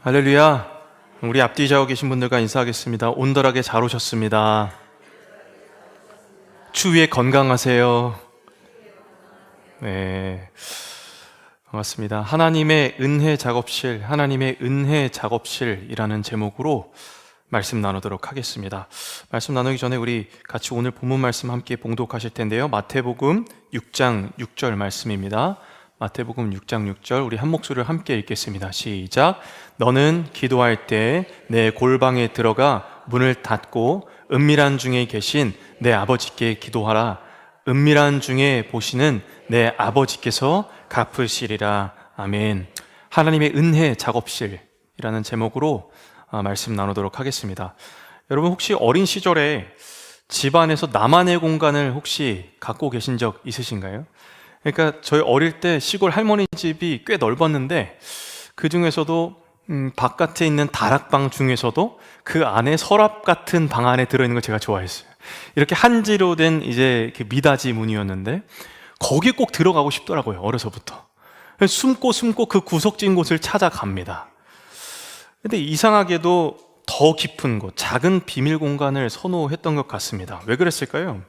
할렐루야. 우리 앞뒤 좌우 계신 분들과 인사하겠습니다. 온돌하게 잘 오셨습니다. 추위에 건강하세요. 네, 반갑습니다. 하나님의 은혜 작업실이라는 제목으로 말씀 나누도록 하겠습니다. 말씀 나누기 전에 우리 같이 오늘 본문 말씀 함께 봉독하실 텐데요. 마태복음 6장 6절 말씀입니다. 마태복음 6장 6절 우리 한 목소리를 함께 읽겠습니다. 시작. 너는 기도할 때 내 골방에 들어가 문을 닫고 은밀한 중에 계신 내 아버지께 기도하라. 은밀한 중에 보시는 내 아버지께서 갚으시리라. 아멘. 하나님의 은혜 작업실이라는 제목으로 말씀 나누도록 하겠습니다. 여러분 혹시 어린 시절에 집안에서 나만의 공간을 혹시 갖고 계신 적 있으신가요? 그러니까 저희 어릴 때 시골 할머니 집이 꽤 넓었는데 그 중에서도 바깥에 있는 다락방 중에서도 그 안에 서랍 같은 방 안에 들어있는 걸 제가 좋아했어요. 이렇게 한지로 된 이제 미닫이 문이었는데 거기에 꼭 들어가고 싶더라고요. 어려서부터 숨고 그 구석진 곳을 찾아갑니다. 근데 이상하게도 더 깊은 곳, 작은 비밀 공간을 선호했던 것 같습니다. 왜 그랬을까요?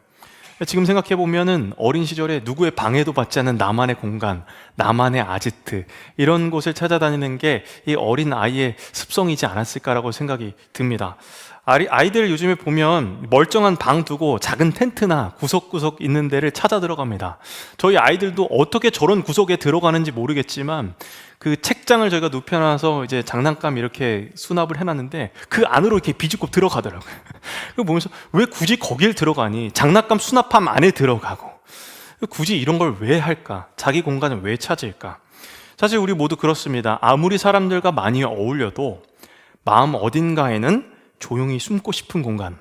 지금 생각해보면은 어린 시절에 누구의 방해도 받지 않는 나만의 공간, 나만의 아지트, 이런 곳을 찾아다니는 게 이 어린 아이의 습성이지 않았을까라고 생각이 듭니다. 아이들 요즘에 보면 멀쩡한 방 두고 작은 텐트나 구석구석 있는 데를 찾아 들어갑니다. 저희 아이들도 어떻게 저런 구석에 들어가는지 모르겠지만 그 책장을 저희가 눕혀놔서 이제 장난감 이렇게 수납을 해놨는데 그 안으로 이렇게 비집고 들어가더라고요. 그거 보면서 왜 굳이 거길 들어가니? 장난감 수납함 안에 들어가고 굳이 이런 걸 왜 할까? 자기 공간을 왜 찾을까? 사실 우리 모두 그렇습니다. 아무리 사람들과 많이 어울려도 마음 어딘가에는 조용히 숨고 싶은 공간,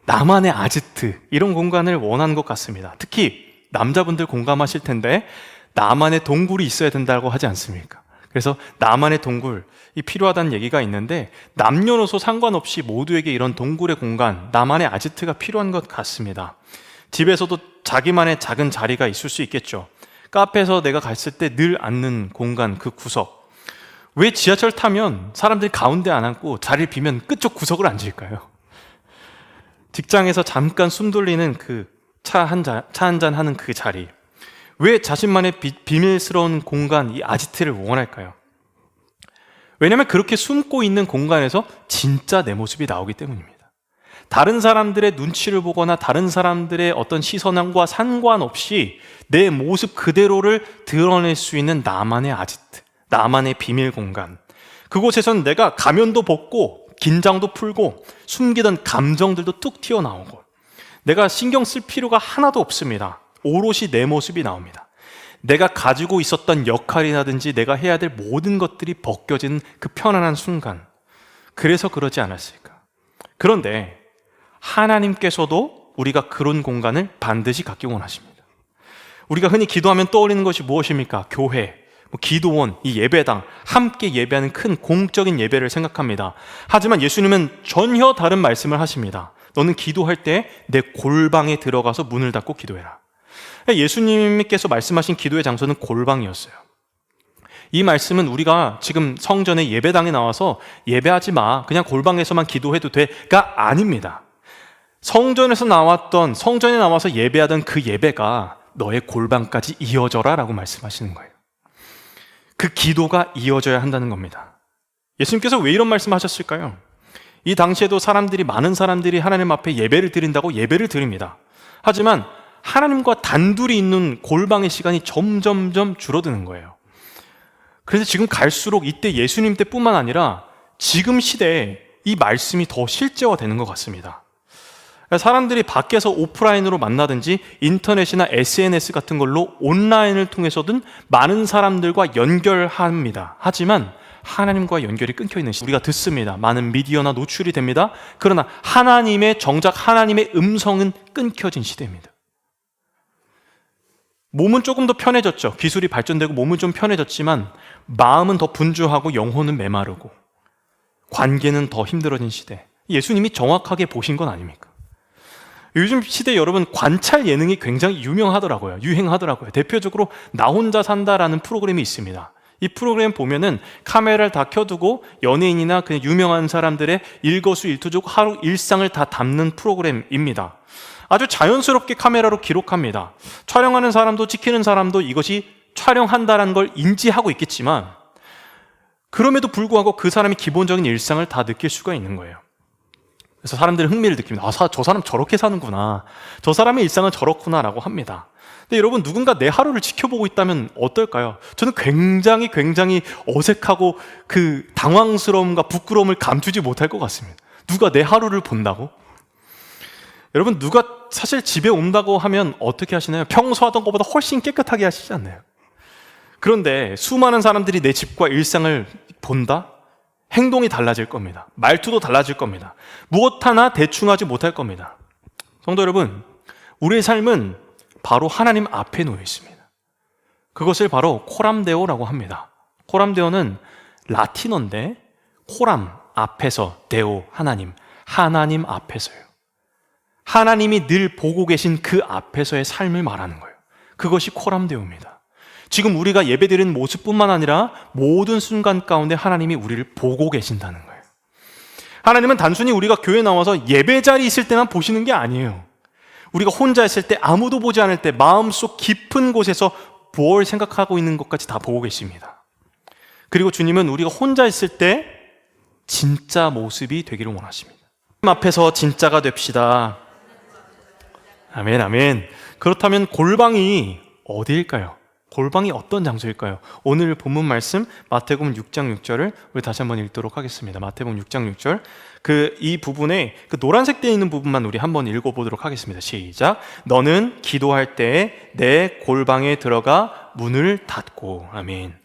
나만의 아지트, 이런 공간을 원하는 것 같습니다. 특히 남자분들 공감하실 텐데 나만의 동굴이 있어야 된다고 하지 않습니까? 그래서 나만의 동굴이 필요하다는 얘기가 있는데 남녀노소 상관없이 모두에게 이런 동굴의 공간, 나만의 아지트가 필요한 것 같습니다. 집에서도 자기만의 작은 자리가 있을 수 있겠죠. 카페에서 내가 갔을 때 늘 앉는 공간, 그 구석. 왜 지하철 타면 사람들이 가운데 안 앉고 자리를 비면 끝쪽 구석을 앉을까요? 직장에서 잠깐 숨 돌리는 그 차 한잔 하는 그 자리. 왜 자신만의 비밀스러운 공간, 이 아지트를 원할까요? 왜냐하면 그렇게 숨고 있는 공간에서 진짜 내 모습이 나오기 때문입니다. 다른 사람들의 눈치를 보거나 다른 사람들의 어떤 시선과 상관없이 내 모습 그대로를 드러낼 수 있는 나만의 아지트, 나만의 비밀 공간. 그곳에서는 내가 가면도 벗고 긴장도 풀고 숨기던 감정들도 뚝 튀어나오고 내가 신경 쓸 필요가 하나도 없습니다. 오롯이 내 모습이 나옵니다. 내가 가지고 있었던 역할이라든지 내가 해야 될 모든 것들이 벗겨진 그 편안한 순간. 그래서 그러지 않았을까? 그런데 하나님께서도 우리가 그런 공간을 반드시 갖기 원하십니다. 우리가 흔히 기도하면 떠올리는 것이 무엇입니까? 교회, 기도원, 이 예배당, 함께 예배하는 큰 공적인 예배를 생각합니다. 하지만 예수님은 전혀 다른 말씀을 하십니다. 너는 기도할 때 내 골방에 들어가서 문을 닫고 기도해라. 예수님께서 말씀하신 기도의 장소는 골방이었어요. 이 말씀은 우리가 지금 성전의 예배당에 나와서 예배하지 마, 그냥 골방에서만 기도해도 돼가 아닙니다. 성전에 나와서 예배하던 그 예배가 너의 골방까지 이어져라 라고 말씀하시는 거예요. 그 기도가 이어져야 한다는 겁니다. 예수님께서 왜 이런 말씀을 하셨을까요? 이 당시에도 많은 사람들이 하나님 앞에 예배를 드린다고 예배를 드립니다. 하지만 하나님과 단둘이 있는 골방의 시간이 점점점 줄어드는 거예요. 그래서 지금 갈수록 이때 예수님 때뿐만 아니라 지금 시대에 이 말씀이 더 실제화되는 것 같습니다. 사람들이 밖에서 오프라인으로 만나든지 인터넷이나 SNS 같은 걸로 온라인을 통해서든 많은 사람들과 연결합니다. 하지만 하나님과 연결이 끊겨있는 시대, 우리가 듣습니다. 많은 미디어나 노출이 됩니다. 그러나 정작 하나님의 음성은 끊겨진 시대입니다. 몸은 조금 더 편해졌죠. 기술이 발전되고 몸은 좀 편해졌지만 마음은 더 분주하고 영혼은 메마르고 관계는 더 힘들어진 시대. 예수님이 정확하게 보신 건 아닙니까? 요즘 시대 여러분 관찰 예능이 굉장히 유행하더라고요. 대표적으로 나 혼자 산다라는 프로그램이 있습니다. 이 프로그램 보면은 카메라를 다 켜두고 연예인이나 그냥 유명한 사람들의 일거수일투족 하루 일상을 다 담는 프로그램입니다. 아주 자연스럽게 카메라로 기록합니다. 촬영하는 사람도 찍히는 사람도 이것이 촬영한다는 걸 인지하고 있겠지만 그럼에도 불구하고 그 사람이 기본적인 일상을 다 느낄 수가 있는 거예요. 그래서 사람들이 흥미를 느낍니다. 저 사람 저렇게 사는구나. 저 사람의 일상은 저렇구나라고 합니다. 근데 여러분, 누군가 내 하루를 지켜보고 있다면 어떨까요? 저는 굉장히 어색하고 그 당황스러움과 부끄러움을 감추지 못할 것 같습니다. 누가 내 하루를 본다고? 여러분, 누가 사실 집에 온다고 하면 어떻게 하시나요? 평소 하던 것보다 훨씬 깨끗하게 하시지 않나요? 그런데 수많은 사람들이 내 집과 일상을 본다? 행동이 달라질 겁니다. 말투도 달라질 겁니다. 무엇 하나 대충 하지 못할 겁니다. 성도 여러분, 우리의 삶은 바로 하나님 앞에 놓여 있습니다. 그것을 바로 코람데오라고 합니다. 코람데오는 라틴어인데 코람, 앞에서, 데오, 하나님 앞에서요. 하나님이 늘 보고 계신 그 앞에서의 삶을 말하는 거예요. 그것이 코람데오입니다. 지금 우리가 예배드리는 모습뿐만 아니라 모든 순간 가운데 하나님이 우리를 보고 계신다는 거예요. 하나님은 단순히 우리가 교회에 나와서 예배 자리에 있을 때만 보시는 게 아니에요. 우리가 혼자 있을 때, 아무도 보지 않을 때 마음속 깊은 곳에서 뭘 생각하고 있는 것까지 다 보고 계십니다. 그리고 주님은 우리가 혼자 있을 때 진짜 모습이 되기를 원하십니다. 하나님 앞에서 진짜가 됩시다. 아멘. 그렇다면 골방이 어디일까요? 골방이 어떤 장소일까요? 오늘 본문 말씀 마태복음 6장 6절을 우리 다시 한번 읽도록 하겠습니다. 마태복음 6장 6절, 이 부분에 그 노란색 되어 있는 부분만 우리 한번 읽어보도록 하겠습니다. 시작. 너는 기도할 때 내 골방에 들어가 문을 닫고. 아멘.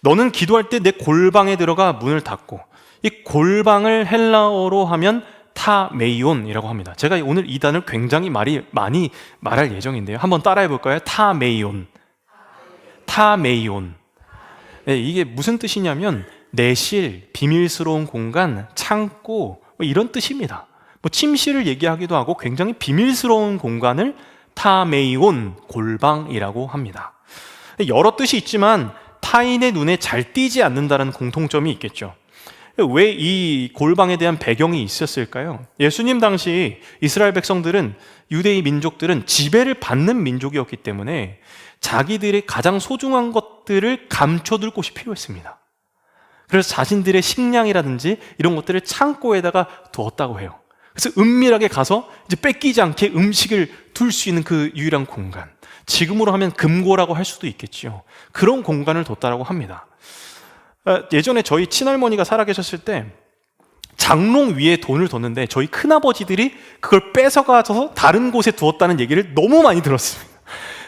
너는 기도할 때 내 골방에 들어가 문을 닫고. 이 골방을 헬라어로 하면 타메이온이라고 합니다. 제가 오늘 이 단어를 굉장히 많이 말할 예정인데요. 한번 따라해 볼까요? 타메이온. 네, 이게 무슨 뜻이냐면 내실, 비밀스러운 공간, 창고, 이런 뜻입니다. 침실을 얘기하기도 하고 굉장히 비밀스러운 공간을 타메이온, 골방이라고 합니다. 여러 뜻이 있지만 타인의 눈에 잘 띄지 않는다는 공통점이 있겠죠. 왜 이 골방에 대한 배경이 있었을까요? 예수님 당시 이스라엘 백성들은, 유대인 민족들은 지배를 받는 민족이었기 때문에 자기들의 가장 소중한 것들을 감춰둘 곳이 필요했습니다. 그래서 자신들의 식량이라든지 이런 것들을 창고에다가 두었다고 해요. 그래서 은밀하게 가서 이제 뺏기지 않게 음식을 둘 수 있는 그 유일한 공간, 지금으로 하면 금고라고 할 수도 있겠죠. 그런 공간을 뒀다라고 합니다. 예전에 저희 친할머니가 살아계셨을 때 장롱 위에 돈을 뒀는데 저희 큰아버지들이 그걸 뺏어가서 다른 곳에 두었다는 얘기를 너무 많이 들었습니다.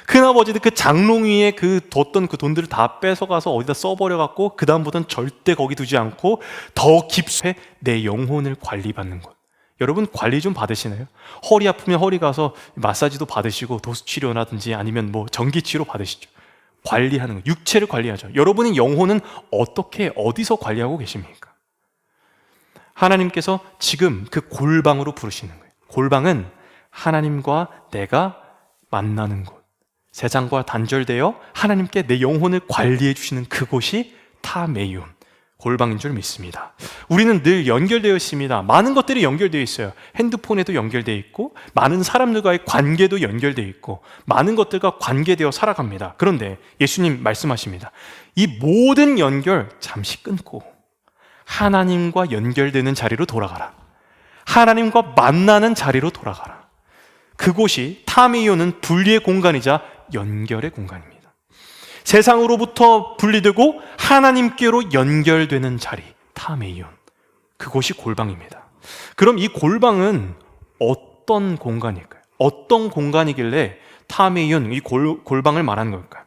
큰아버지들 그 장롱 위에 뒀던 그 돈들을 다 뺏어가서 어디다 써버려갖고 그 다음부터는 절대 거기 두지 않고 더 깊숙이 내 영혼을 관리받는 것. 여러분, 관리 좀 받으시나요? 허리 아프면 허리 가서 마사지도 받으시고 도수치료라든지 아니면 전기치료 받으시죠. 관리하는 거, 육체를 관리하죠. 여러분의 영혼은 어떻게, 어디서 관리하고 계십니까? 하나님께서 지금 그 골방으로 부르시는 거예요. 골방은 하나님과 내가 만나는 곳, 세상과 단절되어 하나님께 내 영혼을 관리해 주시는 그곳이 타메이온, 골방인 줄 믿습니다. 우리는 늘 연결되어 있습니다. 많은 것들이 연결되어 있어요. 핸드폰에도 연결되어 있고, 많은 사람들과의 관계도 연결되어 있고, 많은 것들과 관계되어 살아갑니다. 그런데 예수님 말씀하십니다. 이 모든 연결 잠시 끊고 하나님과 연결되는 자리로 돌아가라. 하나님과 만나는 자리로 돌아가라. 그곳이, 타메이온은 분리의 공간이자 연결의 공간입니다. 세상으로부터 분리되고 하나님께로 연결되는 자리, 타메이온. 그곳이 골방입니다. 그럼 이 골방은 어떤 공간일까요? 어떤 공간이길래 타메이온, 이 골방을 말하는 걸까요?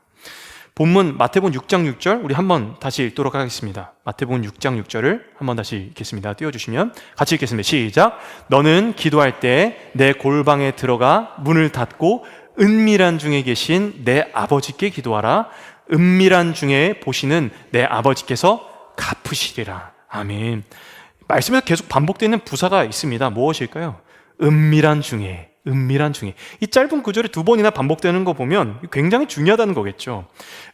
본문 마태복음 6장 6절 우리 한번 다시 읽도록 하겠습니다. 마태복음 6장 6절을 한번 다시 읽겠습니다. 띄워주시면 같이 읽겠습니다. 시작. 너는 기도할 때 내 골방에 들어가 문을 닫고 은밀한 중에 계신 내 아버지께 기도하라. 은밀한 중에 보시는 내 아버지께서 갚으시리라. 아멘. 말씀에서 계속 반복되는 부사가 있습니다. 무엇일까요? 은밀한 중에, 은밀한 중에. 이 짧은 구절이 두 번이나 반복되는 거 보면 굉장히 중요하다는 거겠죠.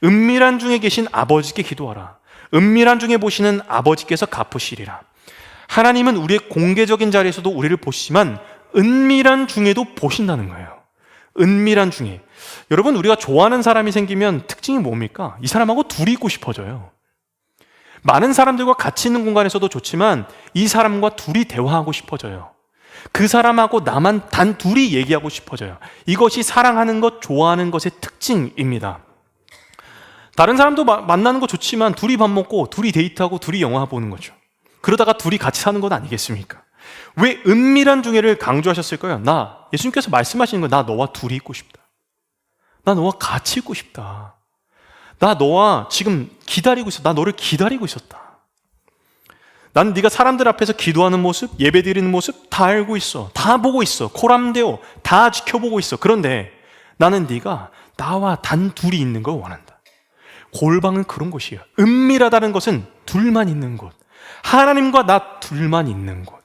은밀한 중에 계신 아버지께 기도하라. 은밀한 중에 보시는 아버지께서 갚으시리라. 하나님은 우리의 공개적인 자리에서도 우리를 보시지만 은밀한 중에도 보신다는 거예요. 은밀한 중에. 여러분, 우리가 좋아하는 사람이 생기면 특징이 뭡니까? 이 사람하고 둘이 있고 싶어져요. 많은 사람들과 같이 있는 공간에서도 좋지만 이 사람과 둘이 대화하고 싶어져요. 그 사람하고 나만 단 둘이 얘기하고 싶어져요. 이것이 사랑하는 것, 좋아하는 것의 특징입니다. 다른 사람도 만나는 거 좋지만 둘이 밥 먹고 둘이 데이트하고 둘이 영화 보는 거죠. 그러다가 둘이 같이 사는 건 아니겠습니까? 왜 은밀한 중에를 강조하셨을까요? 예수님께서 말씀하시는 거예요. 나 너와 둘이 있고 싶다. 나 너와 같이 있고 싶다. 나 너와 지금 기다리고 있어. 나 너를 기다리고 있었다. 난 네가 사람들 앞에서 기도하는 모습, 예배드리는 모습 다 알고 있어. 다 보고 있어. 코람데오 다 지켜보고 있어. 그런데 나는 네가 나와 단 둘이 있는 걸 원한다. 골방은 그런 곳이에요. 은밀하다는 것은 둘만 있는 곳. 하나님과 나 둘만 있는 곳.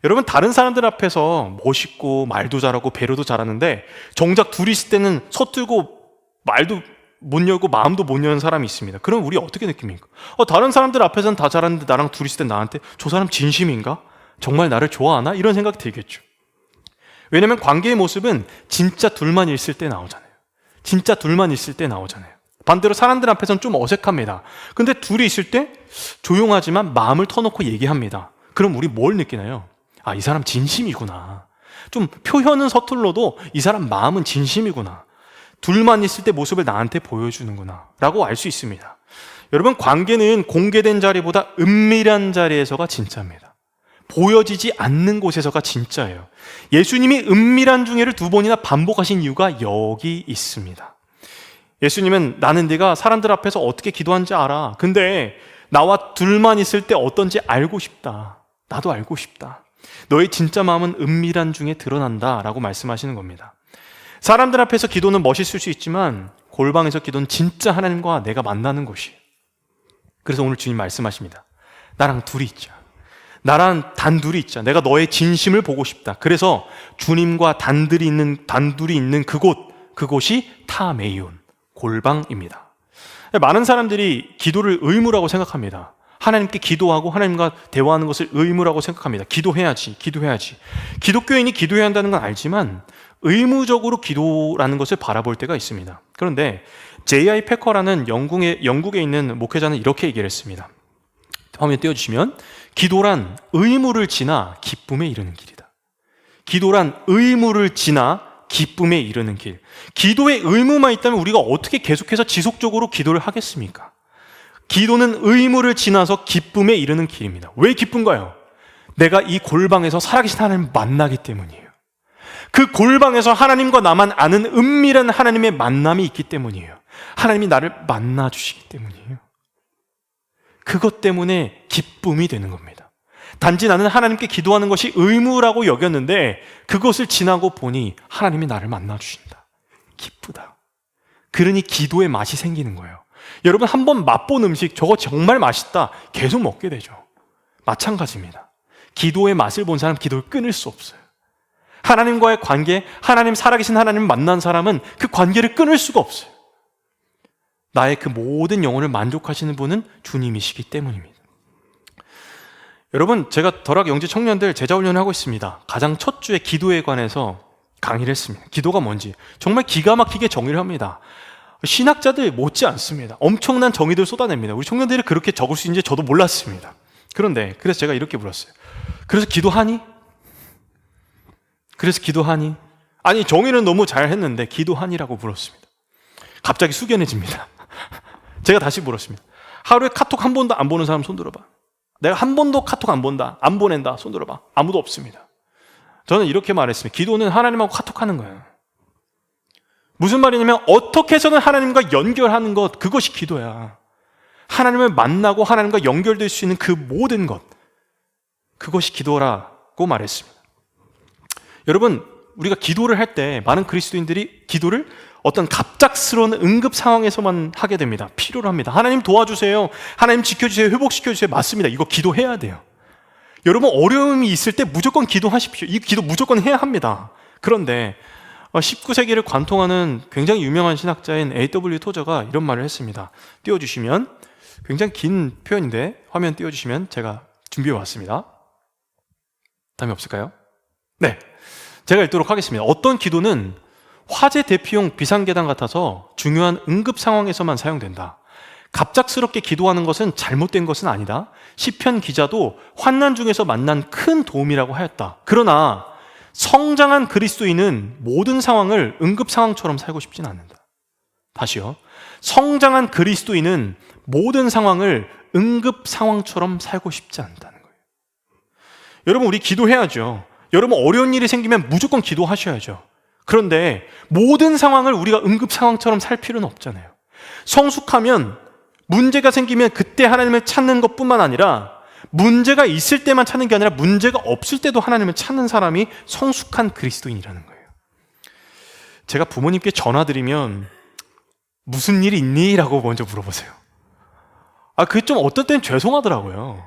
여러분, 다른 사람들 앞에서 멋있고 말도 잘하고 배려도 잘하는데 정작 둘이 있을 때는 서툴고 말도 못 열고 마음도 못 여는 사람이 있습니다. 그럼 우리 어떻게 느낍니까? 다른 사람들 앞에서는 다 잘하는데 나랑 둘이 있을 때 나한테 저 사람 진심인가? 정말 나를 좋아하나? 이런 생각이 들겠죠. 왜냐하면 관계의 모습은 진짜 둘만 있을 때 나오잖아요. 진짜 둘만 있을 때 나오잖아요. 반대로 사람들 앞에서는 좀 어색합니다. 근데 둘이 있을 때 조용하지만 마음을 터놓고 얘기합니다. 그럼 우리 뭘 느끼나요? 이 사람 진심이구나. 좀 표현은 서툴러도 이 사람 마음은 진심이구나. 둘만 있을 때 모습을 나한테 보여주는구나 라고 알 수 있습니다. 여러분, 관계는 공개된 자리보다 은밀한 자리에서가 진짜입니다. 보여지지 않는 곳에서가 진짜예요. 예수님이 은밀한 중에를 두 번이나 반복하신 이유가 여기 있습니다. 예수님은 나는 네가 사람들 앞에서 어떻게 기도하는지 알아. 근데 나와 둘만 있을 때 어떤지 알고 싶다. 나도 알고 싶다. 너의 진짜 마음은 은밀한 중에 드러난다 라고 말씀하시는 겁니다. 사람들 앞에서 기도는 멋있을 수 있지만 골방에서 기도는 진짜 하나님과 내가 만나는 곳이에요. 그래서 오늘 주님 말씀하십니다. 나랑 둘이 있자. 나랑 단둘이 있자. 내가 너의 진심을 보고 싶다. 그래서 주님과 단둘이 있는 그곳이 타메이온, 골방입니다. 많은 사람들이 기도를 의무라고 생각합니다. 하나님께 기도하고 하나님과 대화하는 것을 의무라고 생각합니다. 기도해야지. 기독교인이 기도해야 한다는 건 알지만 의무적으로 기도라는 것을 바라볼 때가 있습니다. 그런데 J.I. 패커라는 영국에 있는 목회자는 이렇게 얘기를 했습니다. 화면 띄워주시면, 기도란 의무를 지나 기쁨에 이르는 길이다. 기도란 의무를 지나 기쁨에 이르는 길. 기도에 의무만 있다면 우리가 어떻게 계속해서 지속적으로 기도를 하겠습니까? 기도는 의무를 지나서 기쁨에 이르는 길입니다. 왜 기쁜가요? 내가 이 골방에서 살아계신 하나님을 만나기 때문이에요. 그 골방에서 하나님과 나만 아는 은밀한 하나님의 만남이 있기 때문이에요. 하나님이 나를 만나주시기 때문이에요. 그것 때문에 기쁨이 되는 겁니다. 단지 나는 하나님께 기도하는 것이 의무라고 여겼는데 그것을 지나고 보니 하나님이 나를 만나주신다. 기쁘다. 그러니 기도의 맛이 생기는 거예요. 여러분, 한번 맛본 음식 저거 정말 맛있다. 계속 먹게 되죠. 마찬가지입니다. 기도의 맛을 본 사람 기도를 끊을 수 없어요. 하나님과의 관계, 하나님 살아계신 하나님 만난 사람은 그 관계를 끊을 수가 없어요. 나의 그 모든 영혼을 만족하시는 분은 주님이시기 때문입니다. 여러분, 제가 덜학 영지 청년들 제자훈련을 하고 있습니다. 가장 첫 주에 기도에 관해서 강의를 했습니다. 기도가 뭔지 정말 기가 막히게 정의를 합니다. 신학자들 못지 않습니다. 엄청난 정의들 쏟아냅니다. 우리 청년들이 그렇게 적을 수 있는지 저도 몰랐습니다. 그래서 제가 이렇게 물었어요. 그래서 기도하니? 아니, 정의는 너무 잘했는데 기도하니라고 물었습니다. 갑자기 숙연해집니다. 제가 다시 물었습니다. 하루에 카톡 한 번도 안 보는 사람 손 들어봐. 내가 한 번도 카톡 안 보낸다. 손 들어봐. 아무도 없습니다. 저는 이렇게 말했습니다. 기도는 하나님하고 카톡하는 거예요. 무슨 말이냐면 어떻게 해서든 하나님과 연결하는 것, 그것이 기도야. 하나님을 만나고 하나님과 연결될 수 있는 그 모든 것, 그것이 기도라고 말했습니다. 여러분, 우리가 기도를 할 때 많은 그리스도인들이 기도를 어떤 갑작스러운 응급 상황에서만 하게 됩니다. 필요로 합니다. 하나님 도와주세요. 하나님 지켜주세요. 회복시켜주세요. 맞습니다. 이거 기도해야 돼요. 여러분, 어려움이 있을 때 무조건 기도하십시오. 이 기도 무조건 해야 합니다. 그런데 19세기를 관통하는 굉장히 유명한 신학자인 A.W. 토저가 이런 말을 했습니다. 띄워주시면, 굉장히 긴 표현인데 화면 띄워주시면 제가 준비해 왔습니다. 다음에 없을까요? 네, 제가 읽도록 하겠습니다. 어떤 기도는 화재 대피용 비상계단 같아서 중요한 응급 상황에서만 사용된다. 갑작스럽게 기도하는 것은 잘못된 것은 아니다. 시편 기자도 환난 중에서 만난 큰 도움이라고 하였다. 그러나 성장한 그리스도인은 모든 상황을 응급 상황처럼 살고 싶진 않는다. 다시요. 성장한 그리스도인은 모든 상황을 응급 상황처럼 살고 싶지 않다는 거예요. 여러분, 우리 기도해야죠. 여러분, 어려운 일이 생기면 무조건 기도하셔야죠. 그런데 모든 상황을 우리가 응급 상황처럼 살 필요는 없잖아요. 성숙하면 문제가 생기면 그때 하나님을 찾는 것뿐만 아니라 문제가 있을 때만 찾는 게 아니라 문제가 없을 때도 하나님을 찾는 사람이 성숙한 그리스도인이라는 거예요. 제가 부모님께 전화드리면 무슨 일이 있니? 라고 먼저 물어보세요. 그게 좀 어떨 땐 죄송하더라고요.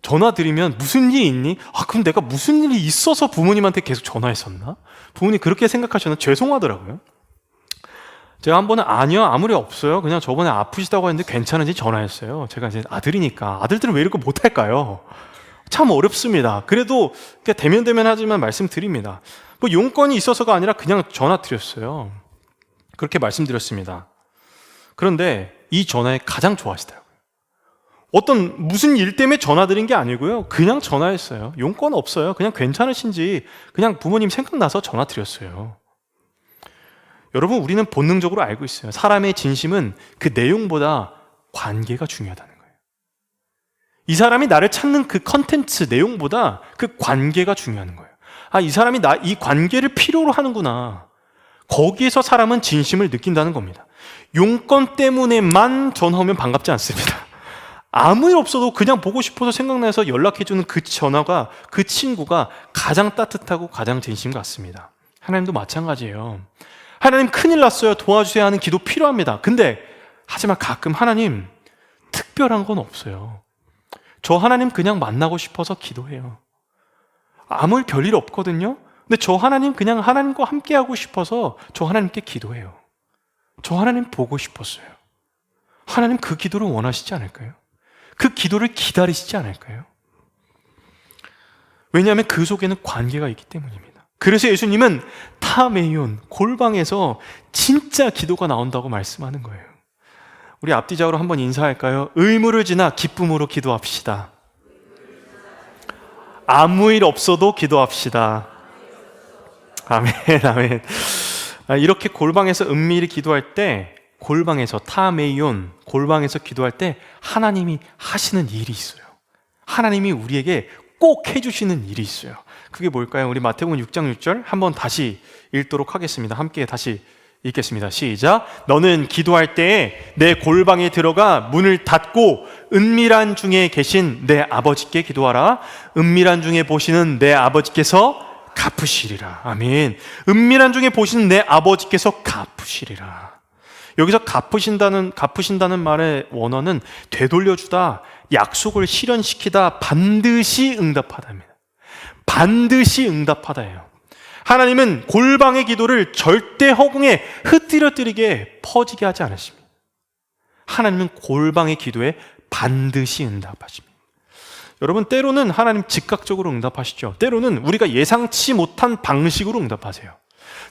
전화드리면 무슨 일이 있니? 그럼 내가 무슨 일이 있어서 부모님한테 계속 전화했었나? 부모님 그렇게 생각하셨나? 죄송하더라고요. 제가 한 번은 아니요, 아무 리 없어요. 그냥 저번에 아프시다고 했는데 괜찮은지 전화했어요. 제가 이제 아들이니까. 아들들은 왜 이렇게 못할까요? 참 어렵습니다. 그래도 대면대면 하지만 말씀드립니다. 뭐 용건이 있어서가 아니라 그냥 전화 드렸어요. 그렇게 말씀드렸습니다. 그런데 이 전화에 가장 좋아하시더라고요. 무슨 일 때문에 전화 드린 게 아니고요. 그냥 전화했어요. 용건 없어요. 그냥 괜찮으신지 그냥 부모님 생각나서 전화 드렸어요. 여러분, 우리는 본능적으로 알고 있어요. 사람의 진심은 그 내용보다 관계가 중요하다는 거예요. 이 사람이 나를 찾는 그 컨텐츠 내용보다 그 관계가 중요한 거예요. 이 사람이 이 관계를 필요로 하는구나. 거기에서 사람은 진심을 느낀다는 겁니다. 용건 때문에만 전화 오면 반갑지 않습니다. 아무 일 없어도 그냥 보고 싶어서 생각나서 연락해주는 그 전화가, 그 친구가 가장 따뜻하고 가장 진심 같습니다. 하나님도 마찬가지예요. 하나님 큰일 났어요, 도와주세요 하는 기도 필요합니다. 근데 하지만 가끔 하나님 특별한 건 없어요. 저 하나님 그냥 만나고 싶어서 기도해요. 아무 별일 없거든요. 근데 저 하나님 그냥 하나님과 함께 하고 싶어서 저 하나님께 기도해요. 저 하나님 보고 싶었어요. 하나님 그 기도를 원하시지 않을까요? 그 기도를 기다리시지 않을까요? 왜냐하면 그 속에는 관계가 있기 때문입니다. 그래서 예수님은 타메이온, 골방에서 진짜 기도가 나온다고 말씀하는 거예요. 우리 앞뒤적으로 한번 인사할까요? 의무를 지나 기쁨으로 기도합시다. 아무 일 없어도 기도합시다. 아멘, 아멘. 이렇게 골방에서 은밀히 기도할 때, 골방에서 타메이온, 골방에서 기도할 때 하나님이 하시는 일이 있어요. 하나님이 우리에게 꼭 해주시는 일이 있어요. 그게 뭘까요? 우리 마태복음 6장 6절 한번 다시 읽도록 하겠습니다. 함께 다시 읽겠습니다. 시작. 너는 기도할 때에 내 골방에 들어가 문을 닫고 은밀한 중에 계신 내 아버지께 기도하라. 은밀한 중에 보시는 내 아버지께서 갚으시리라. 아멘. 은밀한 중에 보시는 내 아버지께서 갚으시리라. 여기서 갚으신다는 말의 원어는 되돌려주다, 약속을 실현시키다, 반드시 응답하다입니다. 반드시 응답하다예요. 하나님은 골방의 기도를 절대 허공에 흩뜨려뜨리게 퍼지게 하지 않으십니다. 하나님은 골방의 기도에 반드시 응답하십니다. 여러분, 때로는 하나님 즉각적으로 응답하시죠. 때로는 우리가 예상치 못한 방식으로 응답하세요.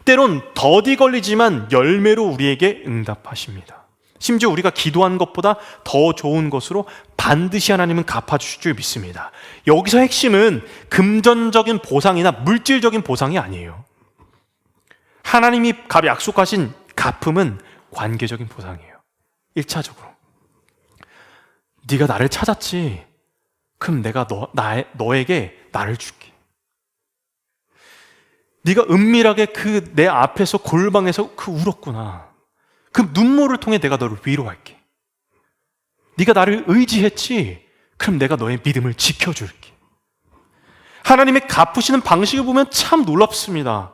때론 더디 걸리지만 열매로 우리에게 응답하십니다. 심지어 우리가 기도한 것보다 더 좋은 것으로 반드시 하나님은 갚아주실 줄 믿습니다. 여기서 핵심은 금전적인 보상이나 물질적인 보상이 아니에요. 하나님이 약속하신 갚음은 관계적인 보상이에요. 1차적으로 네가 나를 찾았지, 그럼 내가 너에게 나를 줄게. 네가 은밀하게 내 앞에서 골방에서 울었구나. 그럼 눈물을 통해 내가 너를 위로할게. 네가 나를 의지했지, 그럼 내가 너의 믿음을 지켜줄게. 하나님의 갚으시는 방식을 보면 참 놀랍습니다.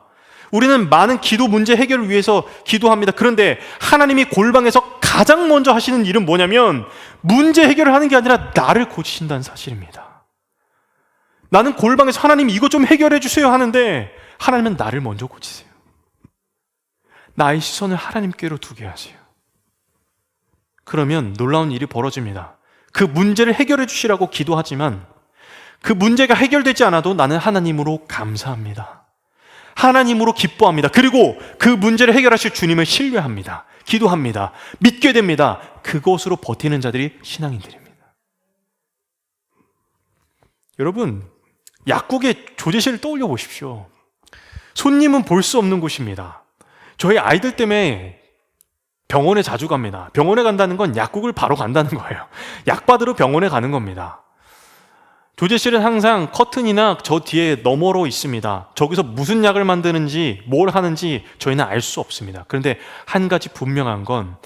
우리는 많은 기도 문제 해결을 위해서 기도합니다. 그런데 하나님이 골방에서 가장 먼저 하시는 일은 뭐냐면 문제 해결을 하는 게 아니라 나를 고치신다는 사실입니다. 나는 골방에서 하나님 이거 좀 해결해 주세요 하는데 하나님은 나를 먼저 고치세요. 나의 시선을 하나님께로 두게 하세요. 그러면 놀라운 일이 벌어집니다. 그 문제를 해결해 주시라고 기도하지만 그 문제가 해결되지 않아도 나는 하나님으로 감사합니다. 하나님으로 기뻐합니다. 그리고 그 문제를 해결하실 주님을 신뢰합니다. 기도합니다. 믿게 됩니다. 그것으로 버티는 자들이 신앙인들입니다. 여러분, 약국의 조제실을 떠올려 보십시오. 손님은 볼 수 없는 곳입니다. 저희 아이들 때문에 병원에 자주 갑니다. 병원에 간다는 건 약국을 바로 간다는 거예요. 약 받으러 병원에 가는 겁니다. 조제실은 항상 커튼이나 저 뒤에 너머로 있습니다. 저기서 무슨 약을 만드는지 뭘 하는지 저희는 알 수 없습니다. 그런데 한 가지 분명한 건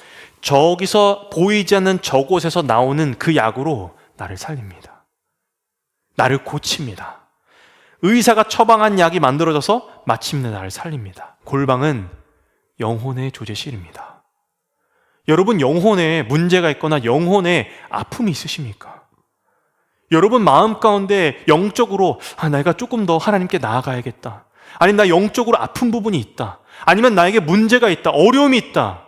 저기서 보이지 않는 저곳에서 나오는 그 약으로 나를 살립니다. 나를 고칩니다. 의사가 처방한 약이 만들어져서 마침내 나를 살립니다. 골방은 영혼의 조제실입니다. 여러분, 영혼에 문제가 있거나 영혼에 아픔이 있으십니까? 여러분 마음 가운데 영적으로 내가 조금 더 하나님께 나아가야겠다, 아니면 나 영적으로 아픈 부분이 있다, 아니면 나에게 문제가 있다, 어려움이 있다,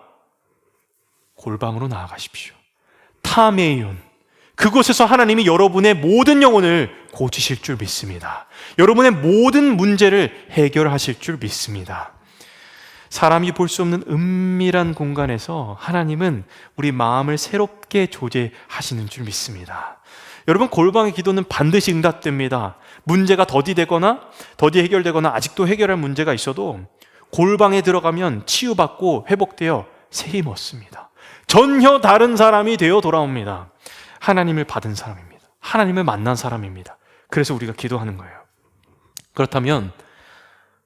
골방으로 나아가십시오. 타메이온, 그곳에서 하나님이 여러분의 모든 영혼을 고치실 줄 믿습니다. 여러분의 모든 문제를 해결하실 줄 믿습니다. 사람이 볼 수 없는 은밀한 공간에서 하나님은 우리 마음을 새롭게 조제하시는 줄 믿습니다. 여러분, 골방의 기도는 반드시 응답됩니다. 문제가 더디 해결되거나 아직도 해결할 문제가 있어도 골방에 들어가면 치유받고 회복되어 새 힘 얻습니다. 전혀 다른 사람이 되어 돌아옵니다. 하나님을 받은 사람입니다. 하나님을 만난 사람입니다. 그래서 우리가 기도하는 거예요. 그렇다면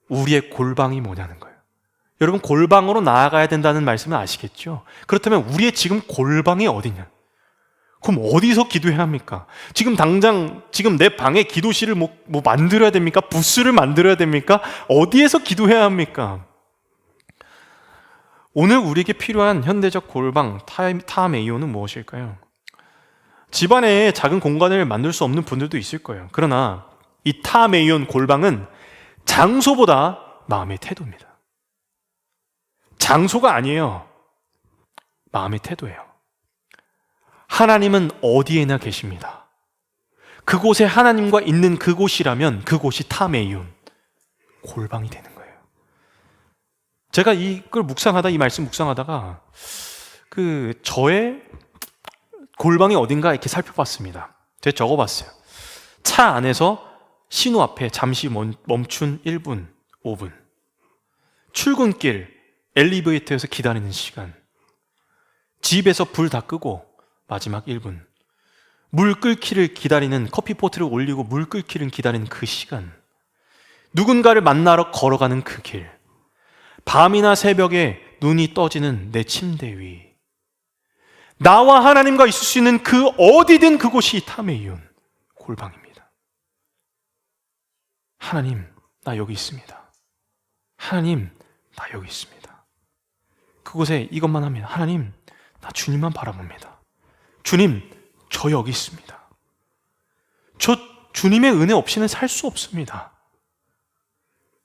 우리의 골방이 뭐냐는 거예요. 여러분, 골방으로 나아가야 된다는 말씀은 아시겠죠? 그렇다면 우리의 지금 골방이 어디냐? 그럼 어디서 기도해야 합니까? 지금 당장 내 방에 기도실을 뭐 만들어야 됩니까? 부스를 만들어야 됩니까? 어디에서 기도해야 합니까? 오늘 우리에게 필요한 현대적 골방, 타메이오는 무엇일까요? 집안에 작은 공간을 만들 수 없는 분들도 있을 거예요. 그러나 이 타메이온 골방은 장소보다 마음의 태도입니다. 장소가 아니에요. 마음의 태도예요. 하나님은 어디에나 계십니다. 그곳에 하나님과 있는 그곳이라면 그곳이 타메이온, 골방이 되는 거예요. 제가 이 말씀 묵상하다가 저의 골방이 어딘가 이렇게 살펴봤습니다. 제가 적어봤어요. 차 안에서 신호 앞에 잠시 멈춘 1분, 5분. 출근길, 엘리베이터에서 기다리는 시간. 집에서 불 다 끄고 마지막 1분. 물 끓기를 기다리는, 커피포트를 올리고 물 끓기를 기다리는 그 시간. 누군가를 만나러 걸어가는 그 길. 밤이나 새벽에 눈이 떠지는 내 침대 위. 나와 하나님과 있을 수 있는 그 어디든 그곳이 타메이온, 골방입니다. 하나님, 나 여기 있습니다. 하나님, 나 여기 있습니다. 그곳에 이것만 합니다. 하나님, 나 주님만 바라봅니다. 주님, 저 여기 있습니다. 저 주님의 은혜 없이는 살 수 없습니다.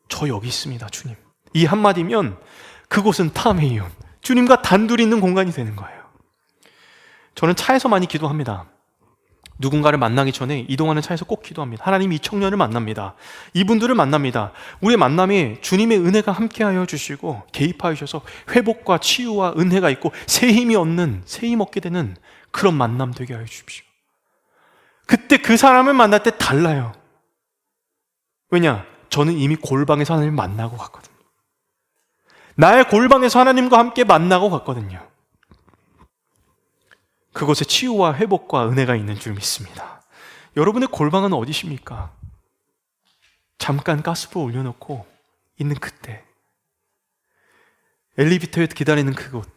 저 여기 있습니다, 주님. 이 한마디면 그곳은 타메이온, 주님과 단둘이 있는 공간이 되는 거예요. 저는 차에서 많이 기도합니다. 누군가를 만나기 전에 이동하는 차에서 꼭 기도합니다. 하나님, 이 청년을 만납니다. 이분들을 만납니다. 우리의 만남이 주님의 은혜가 함께하여 주시고 개입하여 주셔서 회복과 치유와 은혜가 있고 새 힘 얻게 되는 그런 만남 되게 하여 주십시오. 그때 그 사람을 만날 때 달라요. 왜냐? 저는 이미 골방에서 하나님을 만나고 갔거든요. 나의 골방에서 하나님과 함께 만나고 갔거든요. 그곳에 치유와 회복과 은혜가 있는 줄 믿습니다. 여러분의 골방은 어디십니까? 잠깐 가스불 올려놓고 있는 그때, 엘리베이터에 기다리는 그곳,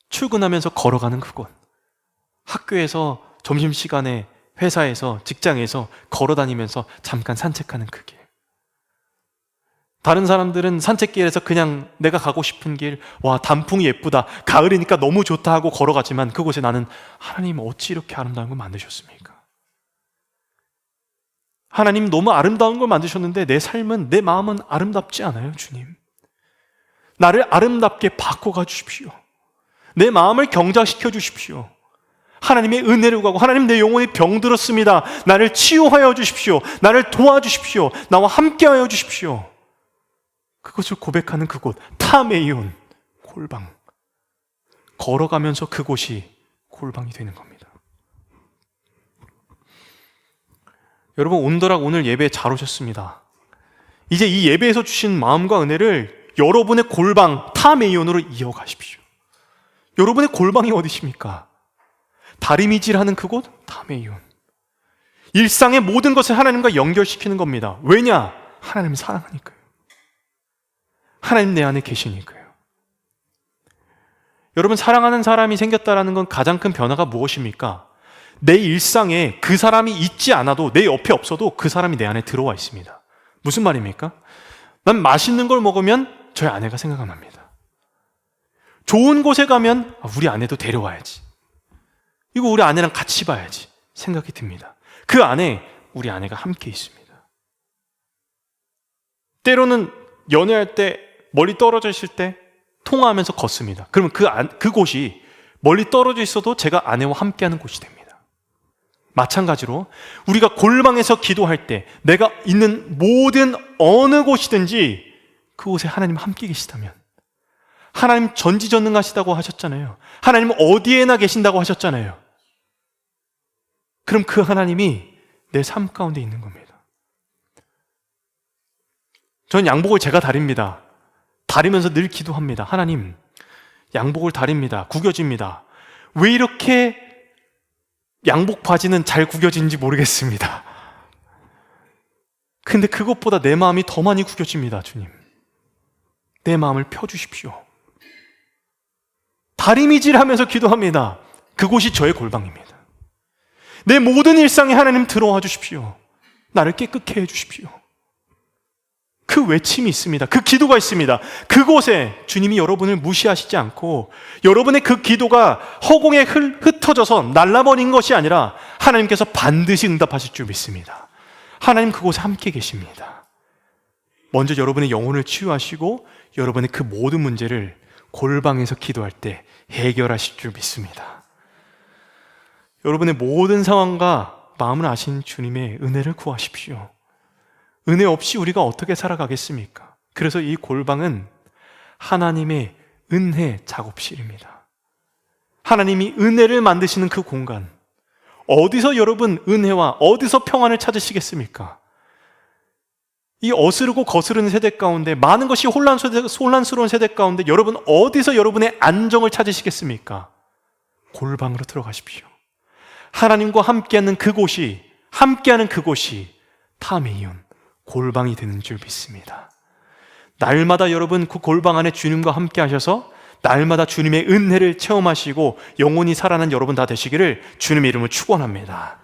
출근하면서 걸어가는 그곳, 학교에서 점심시간에, 회사에서, 직장에서 걸어다니면서 잠깐 산책하는 그 길. 다른 사람들은 산책길에서 그냥 내가 가고 싶은 길, 단풍이 예쁘다, 가을이니까 너무 좋다 하고 걸어가지만 그곳에 나는 하나님 어찌 이렇게 아름다운 걸 만드셨습니까? 하나님 너무 아름다운 걸 만드셨는데 내 삶은, 내 마음은 아름답지 않아요, 주님. 나를 아름답게 바꿔가 주십시오. 내 마음을 경작시켜 주십시오. 하나님의 은혜를 구하고, 하나님 내 영혼이 병들었습니다. 나를 치유하여 주십시오. 나를 도와주십시오. 나와 함께하여 주십시오. 그것을 고백하는 그곳, 타메이온, 골방. 걸어가면서 그곳이 골방이 되는 겁니다. 여러분, 온더락 오늘 예배에 잘 오셨습니다. 이제 이 예배에서 주신 마음과 은혜를 여러분의 골방, 타메이온으로 이어가십시오. 여러분의 골방이 어디십니까? 다리미질하는 그곳, 타메이온. 일상의 모든 것을 하나님과 연결시키는 겁니다. 왜냐? 하나님을 사랑하니까요. 하나님 내 안에 계시니까요. 여러분, 사랑하는 사람이 생겼다는 건 가장 큰 변화가 무엇입니까? 내 일상에 그 사람이 있지 않아도, 내 옆에 없어도 그 사람이 내 안에 들어와 있습니다. 무슨 말입니까? 난 맛있는 걸 먹으면 저희 아내가 생각이 납니다. 좋은 곳에 가면 우리 아내도 데려와야지, 이거 우리 아내랑 같이 봐야지 생각이 듭니다. 그 안에 우리 아내가 함께 있습니다. 때로는 연애할 때, 멀리 떨어져 있을 때 통화하면서 걷습니다. 그러면 그곳이 멀리 떨어져 있어도 제가 아내와 함께하는 곳이 됩니다. 마찬가지로 우리가 골방에서 기도할 때, 내가 있는 모든 어느 곳이든지 그곳에 하나님 함께 계시다면, 하나님 전지전능하시다고 하셨잖아요. 하나님 어디에나 계신다고 하셨잖아요. 그럼 그 하나님이 내 삶 가운데 있는 겁니다. 전 양복을 제가 다립니다. 다리면서 늘 기도합니다. 하나님, 양복을 다립니다. 구겨집니다. 왜 이렇게 양복 바지는 잘 구겨지는지 모르겠습니다. 근데 그것보다 내 마음이 더 많이 구겨집니다. 주님, 내 마음을 펴주십시오. 다리미질하면서 기도합니다. 그곳이 저의 골방입니다. 내 모든 일상에 하나님 들어와 주십시오. 나를 깨끗게 해주십시오. 그 외침이 있습니다. 그 기도가 있습니다. 그곳에 주님이 여러분을 무시하시지 않고, 여러분의 그 기도가 허공에 흩어져서 날라버린 것이 아니라 하나님께서 반드시 응답하실 줄 믿습니다. 하나님 그곳에 함께 계십니다. 먼저 여러분의 영혼을 치유하시고 여러분의 그 모든 문제를 골방에서 기도할 때 해결하실 줄 믿습니다. 여러분의 모든 상황과 마음을 아신 주님의 은혜를 구하십시오. 은혜 없이 우리가 어떻게 살아가겠습니까? 그래서 이 골방은 하나님의 은혜 작업실입니다. 하나님이 은혜를 만드시는 그 공간, 어디서 여러분 은혜와 어디서 평안을 찾으시겠습니까? 이 어스르고 거스르는 세대 가운데, 많은 것이 혼란스러운 세대 가운데 여러분 어디서 여러분의 안정을 찾으시겠습니까? 골방으로 들어가십시오. 하나님과 함께하는 그곳이 타메이온, 골방이 되는 줄 믿습니다. 날마다 여러분 그 골방 안에 주님과 함께 하셔서 날마다 주님의 은혜를 체험하시고 영원히 살아난 여러분 다 되시기를 주님의 이름으로 축원합니다.